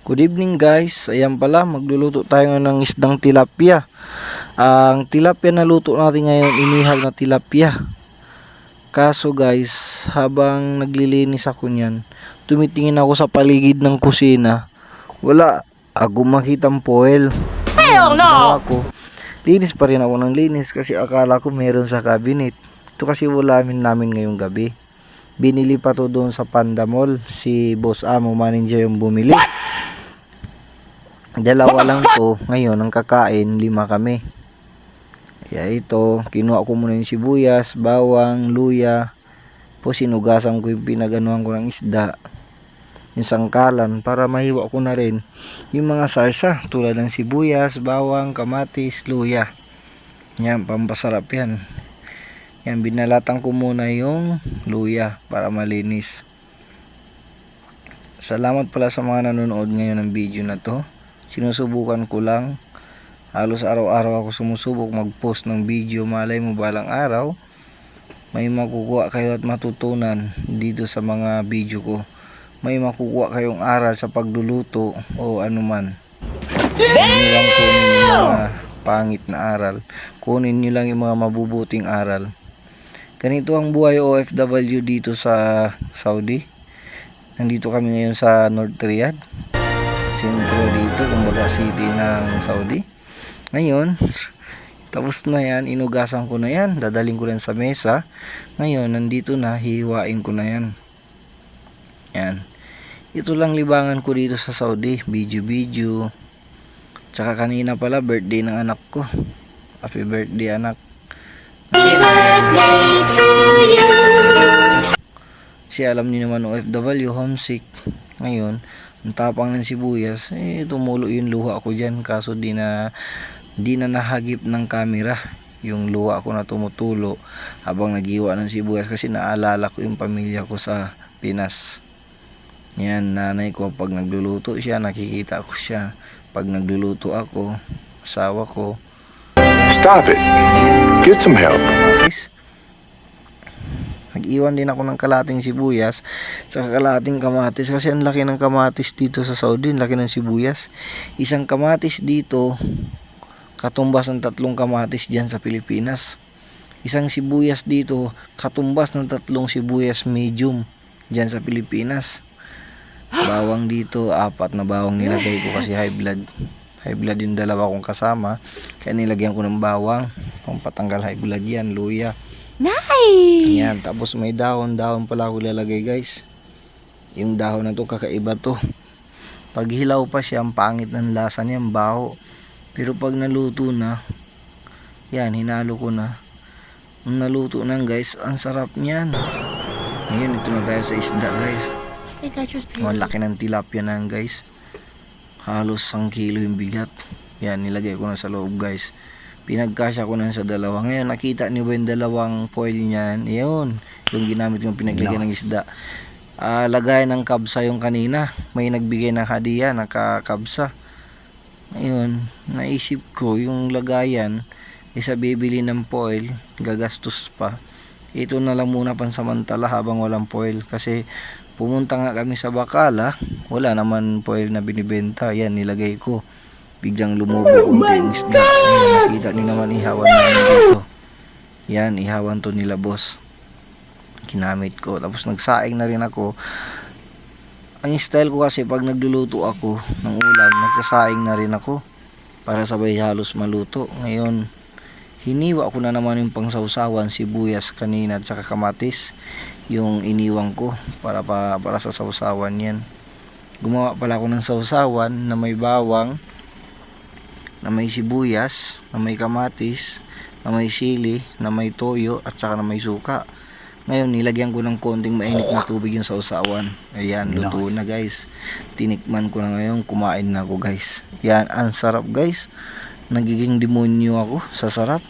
Good evening guys, ayan pala magluluto tayo ng isdang tilapia. Ang tilapia na luto natin ngayon, inihaw na tilapia. Kaso guys, habang naglilinis ako niyan, tumitingin ako sa paligid ng kusina. Wala ako makitang foil. Hell no! Ako, linis pa rin ako ng linis kasi akala ko meron sa cabinet. Ito kasi ulamin namin ngayong gabi. Binili pa to doon sa Panda Mall. Si Boss Amo manager yung bumili. Dalawa lang to. Ngayon, ang kakain, 5 kami. Kaya ito, kinuha ko muna yung sibuyas, bawang, luya. Po sinugasan ko yung pinaganuhan ko ng isda. Yung sangkalan, para mahiwa ko na rin yung mga sarsa. Tulad ng sibuyas, bawang, kamatis, luya. Yan, pampasarap yan. Yan, binalatan ko muna yung luya para malinis. Salamat pala sa mga nanonood ngayon ng video na to. Sinusubukan ko lang. Halos araw-araw ako sumusubok mag-post ng video. Malay mo balang araw may makukuha kayo at matutunan dito sa mga video ko. May makukuha kayong aral sa pagluluto o anuman. Hindi lang kunin yung mga pangit na aral. Kunin nyo lang yung mga mabubuting aral. Ganito ang buhay OFW dito sa Saudi. Nandito kami ngayon sa North Riyadh, sentro dito, kumbaga city ng Saudi. Ngayon, tapos na yan, inugasan ko na yan, dadaling ko lang sa mesa. Ngayon, nandito na, hihiwain ko na yan. Yan. Ito lang libangan ko dito sa Saudi, video. Tsaka kanina pala, birthday ng anak ko. Happy birthday anak. Happy birthday to you. Kasi alam niyo naman OFW, homesick. Ngayon, ang tapang ng sibuyas, tumulo yung luha ko dyan. Kaso di na nahagip ng camera yung luha ko na tumutulo habang nagiwa ng sibuyas. Kasi naalala ko yung pamilya ko sa Pinas. Yan, nanay ko pag nagluluto siya, nakikita ko siya. Pag nagluluto ako, asawa ko. Stop it. Get some help. Nag-iwan din ako ng kalating sibuyas sa kalating kamatis kasi ang laki ng kamatis dito sa Saudi, laki ng sibuyas. Isang kamatis dito katumbas ng 3 kamatis diyan sa Pilipinas. Isang sibuyas dito katumbas ng 3 sibuyas medium diyan sa Pilipinas. Bawang dito, 4 na bawang nilagay ko kasi high blood. High blood yung dalawa kong kasama. Kaya nilagyan ko ng bawang pang patanggal high blood yan, luya. Nice! Yan, tapos may dahon pala ako lalagay guys. Yung dahon na to kakaiba to. Pag hilaw pa siya, ang pangit ng lasa niya, ang baho. Pero pag naluto na, yan, hinalo ko na. Nung naluto na guys, ang sarap niyan. Ngayon, ito na tayo sa isda guys. Ang laki ng tilapia na guys. Halos 1 kilo yung bigat. Yan, nilagay ko na sa loob guys. Pinagkasya ko na sa dalawa. Ngayon, nakita niyo ba yung dalawang foil niyan? Yun, yung ginamit kong pinaglagyan ng isda. Lagay ng kabsa yung kanina. May nagbigay ng hadiah, nakakabsa. Ngayon, naisip ko yung lagayan, isa bibili ng foil, gagastos pa. Ito na lang muna pansamantala habang walang foil. Kasi pumunta nga kami sa Bacala, wala naman foil na binibenta. Yan, nilagay ko. Biglang lumubo konti yung isda. Nakita nyo naman ihawan namin dito. Yan, ihawan to nila boss. Ginamit ko. Tapos nagsaing na rin ako. Ang style ko kasi pag nagluluto ako ng ulam, nagsasaing na rin ako para sabay halos maluto. Ngayon, hiniwa ko na naman yung pangsawsawan, sibuyas kanina at saka kamatis. Yung iniwang ko para sa sawsawan yan. Gumawa pala ako ng sawsawan na may bawang, na may sibuyas, na may kamatis, na may sili, na may toyo, at saka na may suka. Ngayon, nilagyan ko ng konting mainit na tubig yung sausawan. Ayan, luto na guys. Tinikman ko na ngayon, kumain na ako guys. Yan, ang sarap guys. Nagiging demonyo ako sa sarap.